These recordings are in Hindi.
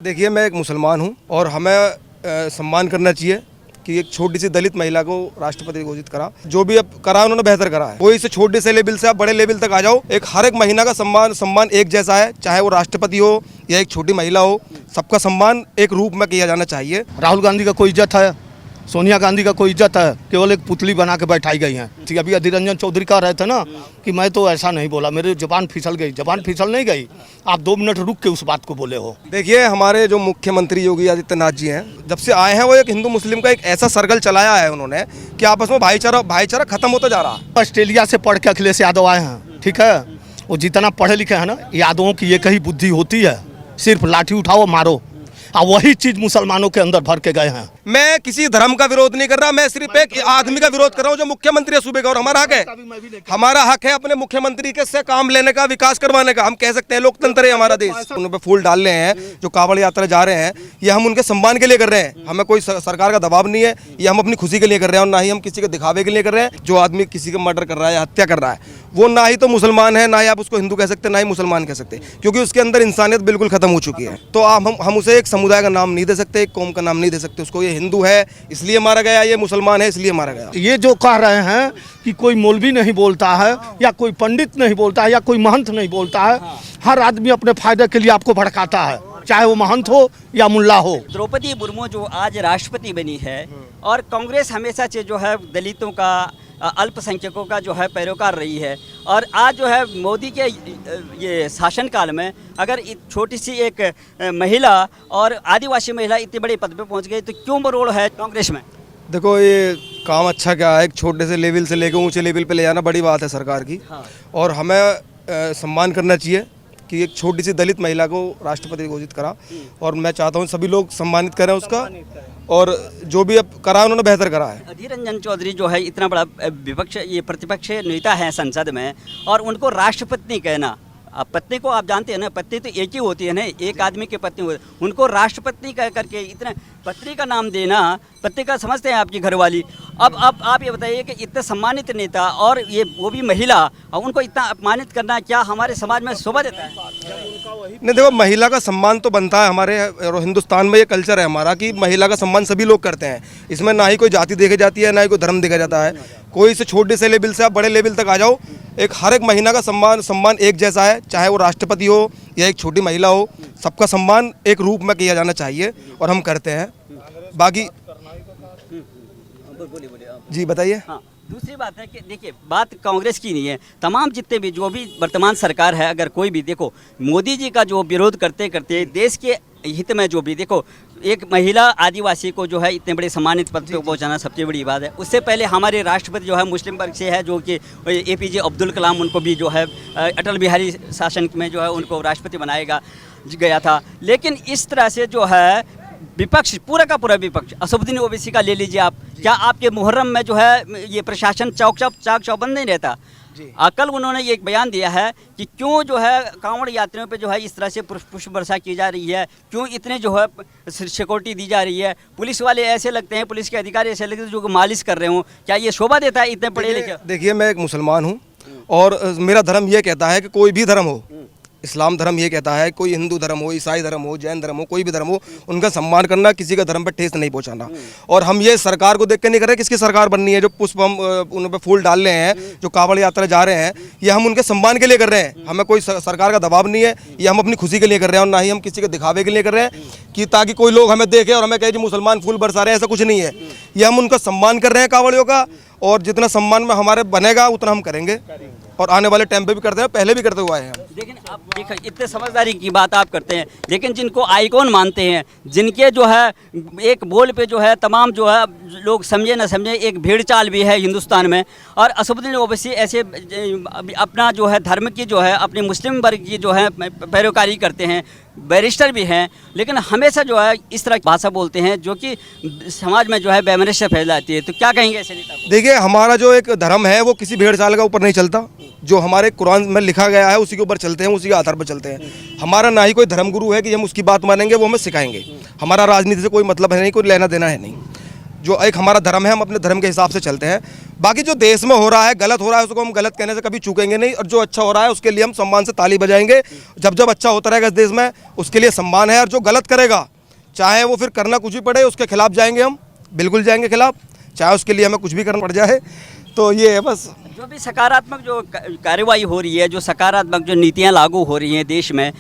देखिए, मैं एक मुसलमान हूँ और हमें सम्मान करना चाहिए कि एक छोटी सी दलित महिला को राष्ट्रपति घोषित करा। जो भी अब करा उन्होंने बेहतर करा है। कोई से छोटे से लेवल से आप बड़े लेवल तक आ जाओ, हर एक महिला का सम्मान एक जैसा है, चाहे वो राष्ट्रपति हो या एक छोटी महिला हो, सबका सम्मान एक रूप में किया जाना चाहिए। राहुल गांधी का कोई इज्जत है, सोनिया गांधी का कोई इज्जत है, केवल एक पुतली बना के बैठाई गई हैं। अभी अधीर रंजन चौधरी कह रहे थे ना कि मैं तो ऐसा नहीं बोला, मेरी जबान फिसल गई। जबान फिसल नहीं गई, आप 2 मिनट रुक के उस बात को बोले हो। देखिए, हमारे जो मुख्यमंत्री योगी आदित्यनाथ जी हैं, जब से आए हैं वो एक हिंदू मुस्लिम का एक ऐसा सर्कल चलाया है उन्होंने कि आपस में भाईचारा खत्म होता जा रहा है। ऑस्ट्रेलिया से पढ़ के अखिलेश यादव आए हैं, ठीक है। वो जितना पढ़े लिखे हैं ना, यादवों की एक ही बुद्धि होती है, सिर्फ लाठी उठाओ मारो, और वही चीज मुसलमानों के अंदर भर के गए हैं। मैं किसी धर्म का विरोध नहीं कर रहा, मैं सिर्फ एक आदमी का विरोध कर रहा हूँ जो मुख्यमंत्री है सूबे का, और हमारा हक है, अपने मुख्यमंत्री के से काम लेने का, विकास करवाने का। हम कह सकते हैं लोकतंत्र है हमारा देश। उन पे फूल डाल रहे हैं जो कांवड़ यात्रा जा रहे हैं, ये हम उनके सम्मान के लिए कर रहे हैं। हमें कोई सरकार का दबाव नहीं है, ये हम अपनी खुशी के लिए कर रहे हैं, और ना ही हम किसी के दिखावे के लिए कर रहे हैं। जो आदमी किसी का मर्डर कर रहा है या हत्या कर रहा है, वो ना ही तो मुसलमान है, ना ही आप उसको हिंदू कह सकते, ना ही मुसलमान कह सकते, क्योंकि उसके अंदर इंसानियत बिल्कुल खत्म हो चुकी है। तो हम उसे एक समुदाय का नाम नहीं दे सकते, एक कौम का नाम नहीं दे सकते उसको। ये हिंदू है इसलिए मारा गया, ये मुसलमान है इसलिए मारा गया। ये जो कह रहे हैं कि कोई मौलवी नहीं बोलता है, या कोई पंडित नहीं बोलता है, या कोई महंत नहीं बोलता है, हर आदमी अपने फायदे के लिए आपको भड़काता है, चाहे वो महंत हो या मुल्ला हो। द्रौपदी मुर्मू जो आज राष्ट्रपति बनी है, और कांग्रेस हमेशा से जो है दलितों का, अल्पसंख्यकों का जो है पैरोकार रही है, और आज जो है मोदी के ये शासनकाल में अगर छोटी सी एक महिला और आदिवासी महिला इतने बड़े पद पे पहुंच गई, तो क्यों मरोड़ है कांग्रेस में? देखो, ये काम अच्छा क्या है, एक छोटे से लेवल से लेकर ऊंचे लेवल पे ले जाना बड़ी बात है सरकार की। हाँ। और हमें सम्मान करना चाहिए कि एक छोटी सी दलित महिला को राष्ट्रपति घोषित करा, और मैं चाहता हूँ सभी लोग सम्मानित करें उसका, और जो भी अब करा उन्होंने बेहतर करा है। अधीर रंजन चौधरी जो है इतना बड़ा प्रतिपक्ष नेता है संसद में, और उनको राष्ट्रपति कहना, अब पत्नी को आप जानते हैं ना, पत्नी तो एक ही होती है ना, एक आदमी की पत्नी होती है, उनको राष्ट्रपति कह करके इतना पत्नी का नाम देना, पत्नी का समझते हैं आपकी घरवाली। अब आप ये बताइए कि इतने सम्मानित नेता, और ये वो भी महिला, और उनको इतना अपमानित करना क्या हमारे समाज में शोभा देता है? नहीं, देखो, महिला का सम्मान तो बनता है हमारे, और हिंदुस्तान में ये कल्चर है हमारा कि महिला का सम्मान सभी लोग करते हैं। इसमें ना ही कोई जाति देखी जाती है, ना ही कोई धर्म देखा जाता है। कोई से छोटे से लेवल से आप बड़े लेवल तक आ जाओ, हर एक महिला का सम्मान एक जैसा है, चाहे वो राष्ट्रपति हो या एक छोटी महिला हो, सबका सम्मान एक रूप में किया जाना चाहिए, और हम करते हैं। बाकी जी बताइए। हाँ, दूसरी बात है कि देखिए, बात कांग्रेस की नहीं है, तमाम जितने भी जो भी वर्तमान सरकार है, अगर कोई भी देखो, मोदी जी का जो विरोध करते करते देश के हित में जो भी देखो, एक महिला आदिवासी को जो है इतने बड़े सम्मानित पद पर पहुंचाना सबसे बड़ी बात है। उससे पहले हमारे राष्ट्रपति जो है मुस्लिम वर्ग से है, जो कि APJ अब्दुल कलाम, उनको भी जो है अटल बिहारी शासन में जो है उनको राष्ट्रपति बनाया गया था। लेकिन इस तरह से जो है विपक्ष, पूरा का पूरा विपक्ष, असदुद्दीन ओवैसी का ले लीजिए आप, क्या आपके मुहर्रम में जो है ये प्रशासन चाक चौबंद नहीं रहता? कल उन्होंने ये एक बयान दिया है कि क्यों जो है कांवड़ यात्रियों पे जो है इस तरह से पुष्प वर्षा की जा रही है, क्यों इतने जो है सिक्योरिटी दी जा रही है, पुलिस वाले ऐसे लगते हैं, पुलिस के अधिकारी ऐसे लगते हैं जो मालिश कर रहे हो। क्या ये शोभा देता है इतने पढ़े लिखे? देखिए, मैं एक मुसलमान हूँ, और मेरा धर्म ये कहता है कि कोई भी धर्म हो, इस्लाम धर्म ये कहता है कोई हिंदू धर्म हो, ईसाई धर्म हो, जैन धर्म हो, कोई भी धर्म हो, उनका सम्मान करना, किसी का धर्म पर ठेस नहीं पहुंचाना। और हम ये सरकार को देख के नहीं कर रहे किसकी सरकार बननी है, जो पुष्प हम उन पे फूल डाल रहे हैं, जो कांवड़ यात्रा जा रहे हैं, ये हम उनके सम्मान के लिए कर रहे हैं। हमें कोई सरकार का दबाव नहीं है, ये हम अपनी खुशी के लिए कर रहे हैं, और ना ही हम किसी के दिखावे के लिए कर रहे हैं कि ताकि कोई लोग हमें देखे और हमें कहे कि मुसलमान फूल बरसा रहे हैं। ऐसा कुछ नहीं है, ये हम उनका सम्मान कर रहे हैं कांवड़ियों का, और जितना सम्मान में हमारे बनेगा उतना हम करेंगे, और आने वाले टाइम पे भी करते हैं, पहले भी करते हुए हैं। लेकिन आप देखिए, इतने समझदारी की बात आप करते हैं, लेकिन जिनको आइकॉन मानते हैं, जिनके जो है एक बोल पे जो है तमाम जो है लोग समझे न समझे एक भीड़ चाल भी है हिंदुस्तान में, और असदुद्दीन ओवैसी ऐसे अपना जो है धर्म की जो है अपने मुस्लिम वर्ग की जो है पैरोकारी करते हैं, बैरिस्टर भी हैं, लेकिन हमेशा जो है इस तरह की भाषा बोलते हैं जो कि समाज में जो है वैमनस्य फैलाती है। तो क्या कहेंगे ऐसे नेता को? देखिए, हमारा जो एक धर्म है वो किसी भेड़ चाल का ऊपर नहीं चलता, जो हमारे कुरान में लिखा गया है उसी के ऊपर चलते हैं, उसी के आधार पर चलते हैं। हमारा ना ही कोई धर्म गुरु है कि हम उसकी बात मानेंगे, वो हमें सिखाएंगे। हमारा राजनीति से कोई मतलब है नहीं, कोई लेना देना है नहीं। जो एक हमारा धर्म है, हम अपने धर्म के हिसाब से चलते हैं। बाकी जो देश में हो रहा है, गलत हो रहा है, उसको हम गलत कहने से कभी चूकेंगे नहीं, और जो अच्छा हो रहा है उसके लिए हम सम्मान से ताली बजाएंगे। जब जब अच्छा होता रहेगा इस देश में, उसके लिए सम्मान है। और जो गलत करेगा, चाहे वो फिर करना कुछ भी पड़े, उसके खिलाफ जाएंगे, हम बिल्कुल जाएंगे खिलाफ, चाहे उसके लिए हमें कुछ भी करना पड़ जाए। तो ये है बस। जो भी सकारात्मक जो कार्रवाई हो रही है, जो सकारात्मक जो नीतियां लागू हो रही हैं देश में,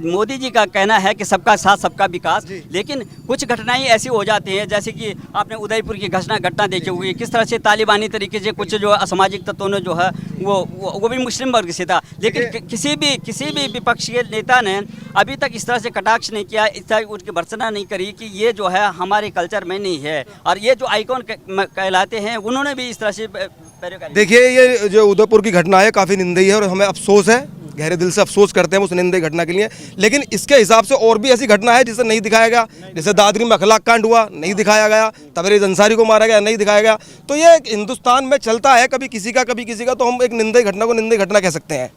मोदी जी का कहना है कि सबका साथ सबका विकास, लेकिन कुछ घटनाएं ऐसी हो जाती हैं, जैसे कि आपने उदयपुर की घटना देखी होगी, किस तरह से तालिबानी तरीके से कुछ जो असामाजिक तत्वों ने जो है वो भी मुस्लिम वर्ग से था, लेकिन किसी भी विपक्ष के नेता ने अभी तक इस तरह से कटाक्ष नहीं किया, इस तरह उनकी भर्त्सना नहीं करी कि ये जो है हमारे कल्चर में नहीं है, और ये जो आइकॉन कहलाते हैं उन्होंने भी इस तरह से देखिए, ये जो उदयपुर की घटना है काफ़ी निंदनीय है, और हमें अफसोस है, गहरे दिल से अफसोस करते हैं उस निंदनीय घटना के लिए। लेकिन इसके हिसाब से और भी ऐसी घटना है जिसे नहीं दिखाया गया, जैसे दादरी में अखलाक कांड हुआ, नहीं दिखाया गया, तबरेज अंसारी को मारा गया, नहीं दिखाया गया। तो ये हिंदुस्तान में चलता है, कभी किसी का कभी किसी का। तो हम एक निंदनीय घटना को निंदनीय घटना कह सकते हैं।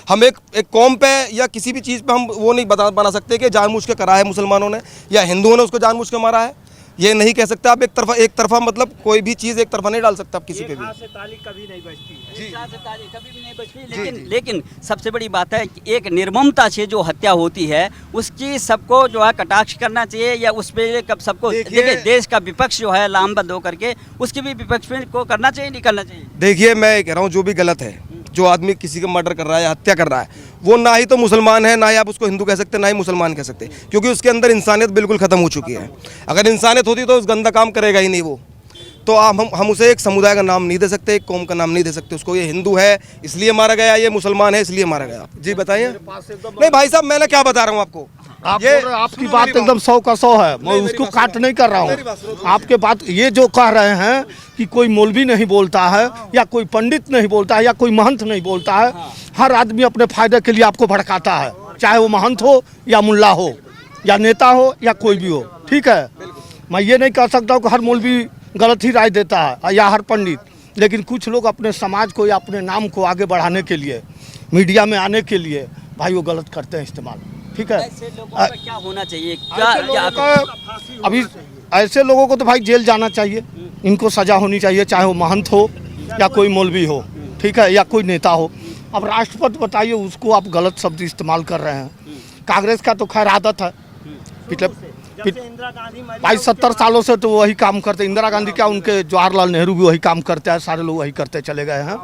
हम एक कौम पे या किसी भी चीज़ पे हम वो नहीं बना सकते कि जानबूझ के करा है मुसलमानों ने या हिंदुओं ने उसको जानबूझ के मारा है, ये नहीं कह सकते आप। एक तरफा मतलब कोई भी चीज़ एक तरफा नहीं डाल सकता आप किसी के भी। से ताली कभी नहीं बजती है। जी, कभी भी नहीं बचती, लेकिन सबसे बड़ी बात है कि एक निर्ममता से जो हत्या होती है उसकी सबको जो है कटाक्ष करना चाहिए, या उस पर कब सबको देखिए देश का विपक्ष जो है लामबंद होकर के उसकी भी विपक्ष को करना चाहिए, नहीं करना चाहिए। देखिए, मैं ये कह रहा हूँ, जो भी गलत है, जो आदमी किसी का मर्डर कर रहा है या हत्या कर रहा है, वो ना ही तो मुसलमान है, ना ही आप उसको हिंदू कह सकते, ना ही मुसलमान कह सकते, क्योंकि उसके अंदर इंसानियत बिल्कुल ख़त्म हो चुकी है। अगर इंसानियत होती तो उस गंदा काम करेगा ही नहीं वो। तो हम उसे एक समुदाय का नाम नहीं दे सकते, एक कौम का नाम नहीं दे सकते उसको। ये हिंदू है इसलिए मारा गया, ये मुसलमान है इसलिए मारा गया। जी बताइए। नहीं भाई साहब, मैं क्या बता रहा हूँ आपको, आपकी बात एकदम 100 का 100 है, मैं उसको काट नहीं कर रहा हूँ। आपके बात ये जो कह रहे हैं कि कोई मौलवी नहीं बोलता है, या कोई पंडित नहीं बोलता है, या कोई महंत नहीं बोलता है, हर आदमी अपने फायदे के लिए आपको भड़काता है, चाहे वो महंत हो या मुल्ला हो या नेता हो या कोई भी हो। ठीक है, मैं ये नहीं कह सकता हूँ कि हर मौलवी गलत ही राय देता है या हर पंडित, लेकिन कुछ लोग अपने समाज को या अपने नाम को आगे बढ़ाने के लिए, मीडिया में आने के लिए भाई वो गलत करते हैं इस्तेमाल। ठीक है, ऐसे लोगों का क्या होना चाहिए, अभी ऐसे लोगों को तो भाई जेल जाना चाहिए, इनको सजा होनी चाहिए, चाहे वो महंत हो या कोई मौलवी हो, ठीक है, या कोई नेता हो। अब राष्ट्रपति बताइए, उसको आप गलत शब्द इस्तेमाल कर रहे हैं। कांग्रेस का तो खैर आदत है, पिछले भाई 70 सालों से तो वही काम करते। इंदिरा गांधी क्या, उनके जवाहरलाल नेहरू भी वही काम करते हैं, सारे लोग वही करते चले गए हैं।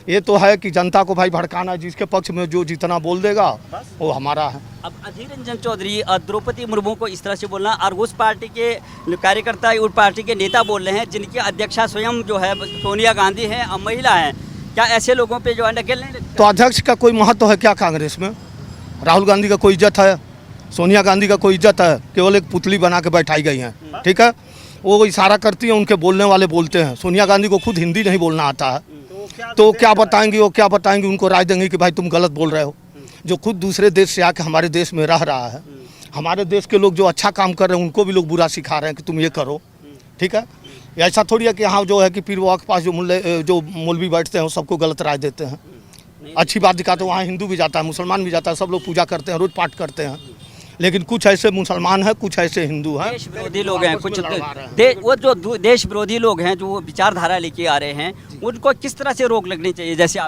ये तो है कि जनता को भाई भड़काना, जिसके पक्ष में जो जितना बोल देगा वो हमारा है। अब अधीर रंजन चौधरी द्रौपदी मुर्मू को इस तरह से बोलना, और उस पार्टी के कार्यकर्ता उस पार्टी के नेता बोल रहे हैं जिनकी अध्यक्षा स्वयं जो है सोनिया गांधी हैं और महिला हैं, क्या ऐसे लोगों पे जो है नकेल नहीं लगता? तो अध्यक्ष का कोई महत्व है क्या कांग्रेस में? राहुल गांधी का कोई इज्जत है, सोनिया गांधी का कोई इज्जत है? केवल एक पुतली बना के बैठाई गई हैं। ठीक है, वो इशारा करती है, उनके बोलने वाले बोलते हैं। सोनिया गांधी को खुद हिंदी नहीं बोलना आता है, तो क्या बताएंगी, वो क्या बताएंगी? उनको राय देंगे कि भाई तुम गलत बोल रहे हो। जो खुद दूसरे देश से आके हमारे देश में रह रहा है, हमारे देश के लोग जो अच्छा काम कर रहे हैं उनको भी लोग बुरा सिखा रहे हैं कि तुम ये करो। ठीक है, ऐसा थोड़ी है कि यहाँ जो है कि पीर बाबा के पास जो मौलवी बैठते हैं वो सबको गलत राय देते हैं। अच्छी बात दिखाते, वहाँ हिंदू भी जाता है, मुसलमान भी जाता है, सब लोग पूजा करते हैं, रोज पाठ करते हैं। लेकिन कुछ ऐसे मुसलमान हैं, कुछ ऐसे हिंदू हैं, देश विरोधी लोग हैं, कुछ वो जो देश विरोधी लोग हैं, जो विचारधारा लेके आ रहे हैं, उनको किस तरह से रोक लगनी चाहिए? जैसे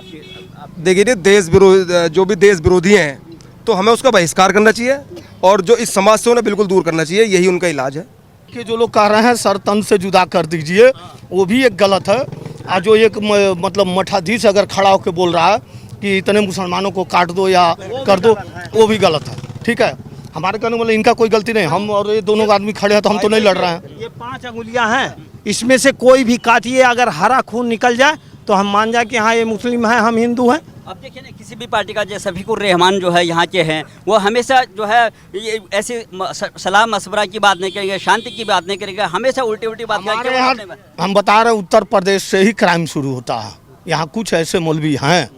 देखिए, देश विरोधी, जो भी देश विरोधी हैं, तो हमें उसका बहिष्कार करना चाहिए, और जो इस समाज से उन्हें बिल्कुल दूर करना चाहिए, यही उनका इलाज है। कि जो लोग कह रहे हैं सर तन से जुदा कर दीजिए, वो भी एक गलत है। और जो एक मतलब मठाधीश अगर खड़ा होकर बोल रहा है कि इतने मुसलमानों को काट दो या कर दो, वो भी गलत है। ठीक है, हमारे कहने वाले इनका कोई गलती नहीं, हम और ये दोनों आदमी खड़े हैं तो हम तो नहीं लड़ रहे हैं। ये 5 अंगुलियां हैं, इसमें से कोई भी काटिए, अगर हरा खून निकल जाए तो हम मान जाए कि हाँ ये मुस्लिम है, हम हिंदू हैं। अब देखिए ना, किसी भी पार्टी का जैसे शफीकुर रहमान जो है यहाँ के हैं, वो हमेशा जो है ये ऐसे सलाह मशवरा की बात नहीं करेंगे, शांति की बात नहीं करेंगे, हमेशा उल्टी उल्टी बात करेंगे। हम बता रहे हैं उत्तर प्रदेश से ही क्राइम शुरू होता है। यहाँ कुछ ऐसे मौलवी हैं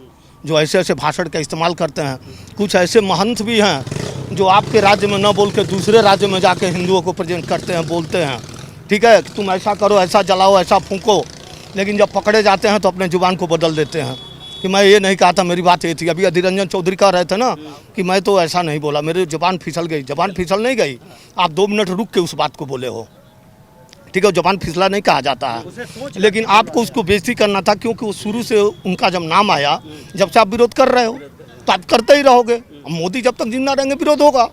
जो ऐसे ऐसे भाषण का इस्तेमाल करते हैं, कुछ ऐसे महंत भी हैं जो आपके राज्य में न बोल के दूसरे राज्य में जाके हिंदुओं को प्रेजेंट करते हैं, बोलते हैं ठीक है तुम ऐसा करो, ऐसा जलाओ, ऐसा फूंको, लेकिन जब पकड़े जाते हैं तो अपने जुबान को बदल देते हैं कि मैं ये नहीं कहा था, मेरी बात ये थी। अभी अधीर रंजन चौधरी कह रहे थे ना कि मैं तो ऐसा नहीं बोला, मेरी जुबान फिसल गई। जुबान फिसल नहीं गई, आप 2 मिनट रुक के उस बात को बोले हो। ठीक है, जबान फिसला नहीं कहा जाता है, लेकिन आपको उसको बेइज्जती करना था क्योंकि वो शुरू से उनका जब नाम आया, जब से आप विरोध कर रहे हो तो आप करते ही रहोगे। मोदी जब तक जिंदा रहेंगे विरोध होगा,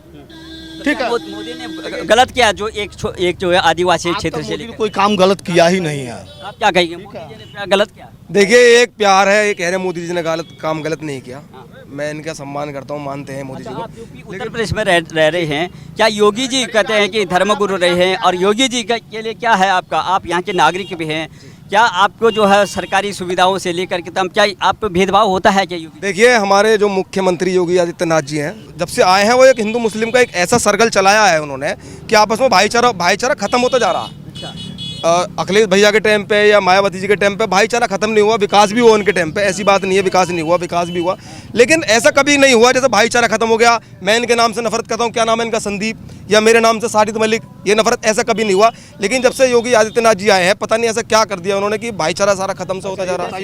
ठीक है। मोदी ने गलत किया जो एक जो है आदिवासी क्षेत्र से मोदी ने लेकर, कोई काम गलत किया ही नहीं है। आप क्या कहेंगे मोदी जी ने क्या गलत किया? देखिए, एक प्यार है, एक कह रहे मोदी जी ने गलत नहीं किया। मैं इनका सम्मान करता हूँ, मानते हैं मोदी जी को। आप यूपी उत्तर प्रदेश में रह रहे हैं, क्या योगी जी कहते हैं कि धर्मगुरु रहे हैं, और योगी जी के लिए क्या है आपका, आप यहाँ के नागरिक भी हैं, क्या आपको जो है सरकारी सुविधाओं से लेकर के क्या आप पे भेदभाव होता है क्या योगी? देखिए, हमारे जो मुख्यमंत्री योगी आदित्यनाथ जी हैं, जब से आए हैं वो एक हिंदू मुस्लिम का एक ऐसा सर्कल चलाया है उन्होंने कि आपस में भाईचारा खत्म होता जा रहा है। अखिलेश भैया के टाइम पे या मायावती जी के टाइम पे भाईचारा खत्म नहीं हुआ, विकास भी हुआ उनके टाइम पे, ऐसी बात नहीं है विकास नहीं हुआ, विकास भी हुआ, लेकिन ऐसा कभी नहीं हुआ जैसे भाईचारा खत्म हो गया। मैं इनके नाम से नफरत करता हूँ, क्या नाम है इनका, संदीप, या मेरे नाम से साजिद मलिक, ये नफरत ऐसा कभी नहीं हुआ। लेकिन जब से योगी आदित्यनाथ जी आए हैं, पता नहीं ऐसा क्या कर दिया उन्होंने कि भाईचारा सारा खत्म से होता जा रहा है।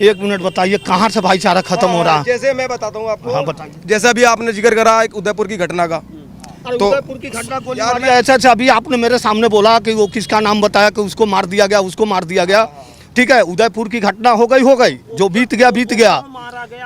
एक मिनट बताइए, कहाँ से भाईचारा खत्म हो रहा है? जैसे मैं बताता हूँ आपको, हाँ, बताइए। जैसे अभी आपने जिक्र करा एक उदयपुर की घटना का, तो उदयपुर की घटना को ऐसा अभी आपने मेरे सामने बोला कि वो किसका नाम बताया कि उसको मार दिया गया, उसको मार दिया गया, ठीक है। उदयपुर की घटना हो गई, जो बीत गया,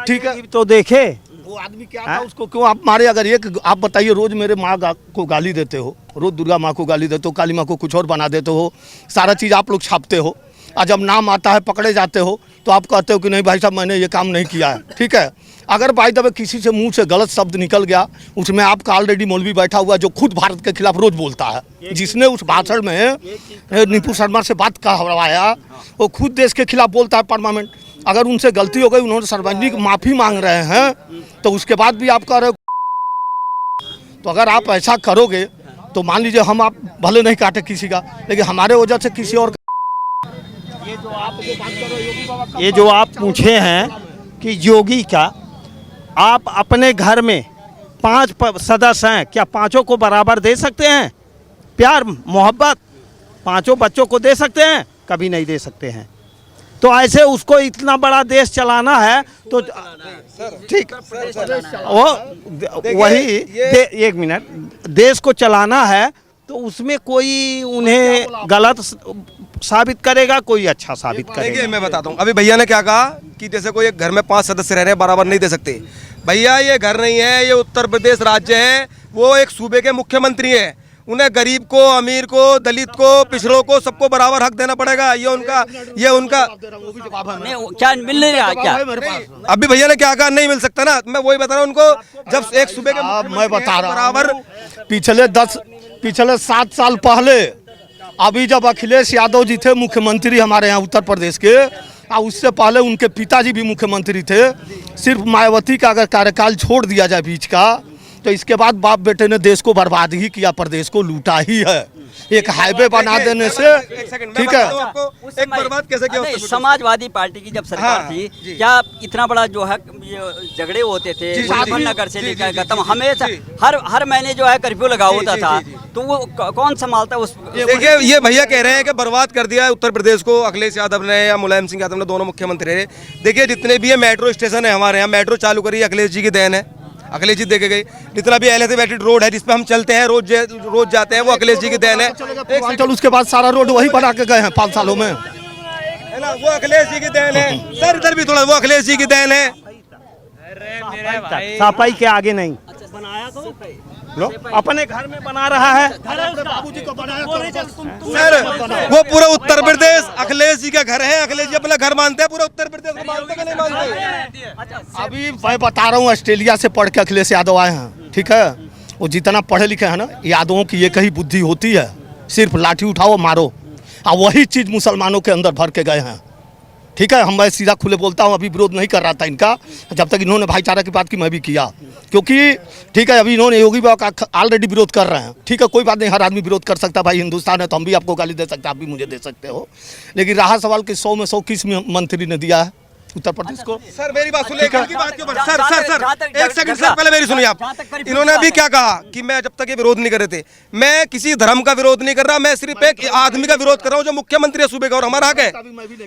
ठीक है। तो देखे वो आदमी क्या था, उसको क्यों आप मारे? अगर एक आप बताइए, रोज मेरे माँ को गाली देते हो, रोज दुर्गा माँ को गाली देते हो, काली माँ को कुछ और बना देते हो, सारा चीज़ आप लोग छापते हो, और जब नाम आता है पकड़े जाते हो तो आप कहते हो कि नहीं भाई साहब मैंने ये काम नहीं किया है, ठीक है। अगर बाय द वे किसी से मुंह से गलत शब्द निकल गया, उसमें आपका ऑलरेडी मौलवी बैठा हुआ जो खुद भारत के खिलाफ रोज बोलता है, जिसने उस भाषण में नीपू शर्मा से बात करवाया, वो खुद देश के खिलाफ बोलता है परमानेंट। अगर उनसे गलती हो गई, उन्होंने सार्वजनिक माफ़ी मांग रहे हैं, तो उसके बाद भी आप कह रहे हो। तो अगर आप ऐसा करोगे तो मान लीजिए हम आप भले नहीं काटे किसी का, लेकिन हमारे वजह से किसी और ये जो आप पूछे हैं कि योगी का, आप अपने घर में 5 सदस्य हैं, क्या पांचों को बराबर दे सकते हैं? प्यार मोहब्बत पांचों बच्चों को दे सकते हैं? कभी नहीं दे सकते हैं। तो ऐसे उसको इतना बड़ा देश चलाना है तो ठीक, वो वही एक मिनट, देश को चलाना है तो उसमें कोई उन्हें गलत साबित करेगा, कोई अच्छा साबित करेगा। देखिए, मैं बताता हूँ, अभी भैया ने क्या कहा कि जैसे कोई एक घर में 5 सदस्य रह रहे हैं, बराबर नहीं दे सकते। भैया, ये घर नहीं है, ये उत्तर प्रदेश राज्य है, वो एक सूबे के मुख्यमंत्री हैं, उन्हें गरीब को, अमीर को, दलित को, पिछड़ों को, सबको बराबर हक देना पड़ेगा। ये उनका क्या मिल नहीं रहा क्या? अभी भैया ने क्या कहा, नहीं मिल सकता ना, मैं वही बता रहा हूँ उनको। जब एक सूबे के मैं बता रहा बराबर पिछले 7 साल पहले, अभी जब अखिलेश यादव जी थे मुख्यमंत्री हमारे यहाँ उत्तर प्रदेश के, और उससे पहले उनके पिताजी भी मुख्यमंत्री थे, सिर्फ मायावती का अगर कार्यकाल छोड़ दिया जाए बीच का, तो इसके बाद बाप बेटे ने देश को बर्बाद ही किया, प्रदेश को लूटा ही है। एक हाईवे बना देने से, ठीक है। एक बर्बाद कैसे किया? समाजवादी पार्टी की जब सरकार थी, क्या इतना बड़ा जो है झगड़े होते थे मुजफ्फरनगर से लेकर खत्म, हमेशा हर महीने जो है कर्फ्यू लगा होता था, तो वो कौन संभालता उस? देखिए, ये भैया कह रहे हैं कि बर्बाद कर दिया उत्तर प्रदेश को अखिलेश यादव ने या मुलायम सिंह यादव ने, दोनों मुख्यमंत्री रहे। देखिए, जितने भी ये मेट्रो स्टेशन है हमारे यहाँ, मेट्रो चालू करी अखिलेश जी की देन है, अखिलेश जी देखे गए। जितना भी एलिवेटेड रोड है जिसपे हम चलते हैं, रोज जाते हैं, वो अखिलेश जी की देन है। चल उसके बाद सारा रोड वही बना के गए हैं 5 सालों में, है ना, वो अखिलेश जी की देन है। सर इधर भी थोड़ा, वो अखिलेश जी की देन है। सफाई के आगे नहीं लो, अपने घर में बना रहा है। सर वो पूरा उत्तर प्रदेश अखिलेश जी का घर है, अखिलेश जी अपना घर मानते हैं, पूरा उत्तर प्रदेश को मानते कि नहीं मानते? अभी मैं बता रहा हूँ, ऑस्ट्रेलिया से पढ़ के अखिलेश यादव आए हैं, ठीक है। वो जितना पढ़े लिखे हैं ना, यादवों की एक ही बुद्धि होती है, सिर्फ लाठी उठाओ मारो, और वही चीज़ मुसलमानों के अंदर भर के गए हैं, ठीक है। मैं सीधा खुले बोलता हूँ, अभी विरोध नहीं कर रहा था इनका, जब तक इन्होंने भाईचारा की बात की मैं भी किया, क्योंकि ठीक है, अभी इन्होंने योगी बाबा का ऑलरेडी विरोध कर रहे हैं, ठीक है। कोई बात नहीं, हर आदमी विरोध कर सकता है, भाई हिंदुस्तान है, तो हम भी आपको गाली दे सकते हैं, आप भी मुझे दे सकते हो, लेकिन रहा सवाल कि 100 में 100 किस मंत्री ने दिया है उत्तर प्रदेश को? सर मेरी बात सुनिए, की बात के ऊपर सर एक सेकंड सर, पहले मेरी सुनिए आप। इन्होंने अभी क्या कहा कि मैं जब तक ये विरोध नहीं कर रहे थे, मैं किसी धर्म का विरोध नहीं कर रहा, मैं सिर्फ एक आदमी का विरोध कर रहा हूँ जो मुख्यमंत्री है सूबे का, और हमारा हक है,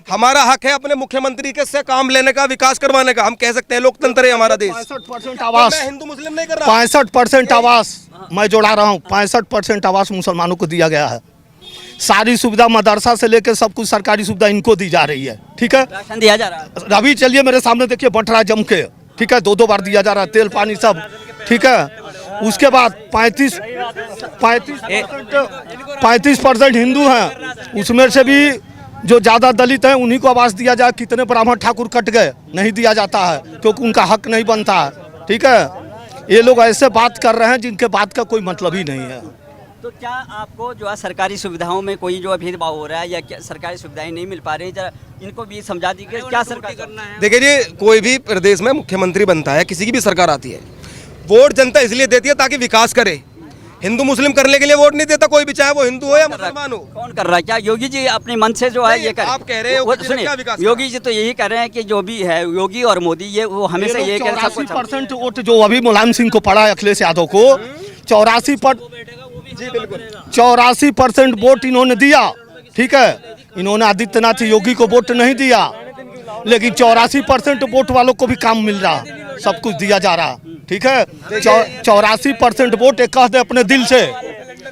हमारा हक है अपने मुख्यमंत्री के से काम लेने का, विकास करवाने का। हम कह सकते हैं लोकतंत्र है हमारा देश। 65% आवास, हिंदू मुस्लिम नहीं कर रहा, 65% आवास मैं जोड़ा रहा हूँ, 65% आवास मुसलमानों को दिया गया है, सारी सुविधा मदरसा से लेकर सब कुछ सरकारी सुविधा इनको दी जा रही है, ठीक है। राशन दिया जा रहा है। अभी चलिए मेरे सामने देखिए बंट रहा है जम के, ठीक है, 2-2 बार दिया जा रहा है, तेल पानी सब, ठीक है। उसके बाद 35% हिंदू हैं, उसमें से भी जो ज़्यादा दलित हैं उन्हीं को आवास दिया जाए। कितने ब्राह्मण ठाकुर कट गए, नहीं दिया जाता है क्योंकि उनका हक नहीं बनता है, ठीक है। ये लोग ऐसे बात कर रहे हैं जिनके बात का कोई मतलब ही नहीं है। तो क्या आपको जो है सरकारी सुविधाओं में कोई जो है भेदभाव हो रहा है या क्या सरकारी सुविधाएं नहीं मिल पा रही, जरा इनको भी समझा दीजिए क्या सरकार करना है। देखिए जी, कोई भी प्रदेश में मुख्यमंत्री बनता है, किसी की भी सरकार आती है, वोट जनता इसलिए देती है ताकि विकास करे। हिंदू मुस्लिम करने के लिए वोट नहीं देता कोई भी, चाहे वो हिंदू हो या मुसलमान हो। कौन कर रहा है? क्या योगी जी अपने मन से जो है ये कर, आप कह रहे हो कि सुनिए, क्या विकास योगी जी तो यही कह रहे हैं कि जो भी है योगी और मोदी ये वो हमेशा ये कह रहे हैं 84% वोट जो अभी मुलायम सिंह को पड़ा है, अखिलेश यादव को 84% वोट इन्होंने दिया, ठीक है। इन्होंने आदित्यनाथ योगी को वोट नहीं दिया, लेकिन 84% वोट वालों को भी काम मिल रहा, सब कुछ दिया जा रहा, ठीक है। 84% वोट एक कह दे अपने दिल से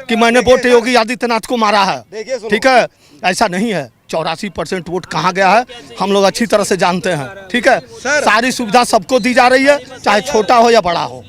कि मैंने वोट योगी आदित्यनाथ को मारा है, ठीक है, ऐसा नहीं है। 84% वोट कहाँ गया है हम लोग अच्छी तरह से जानते हैं, ठीक है। सारी सुविधा सबको दी जा रही है, चाहे छोटा हो या बड़ा हो।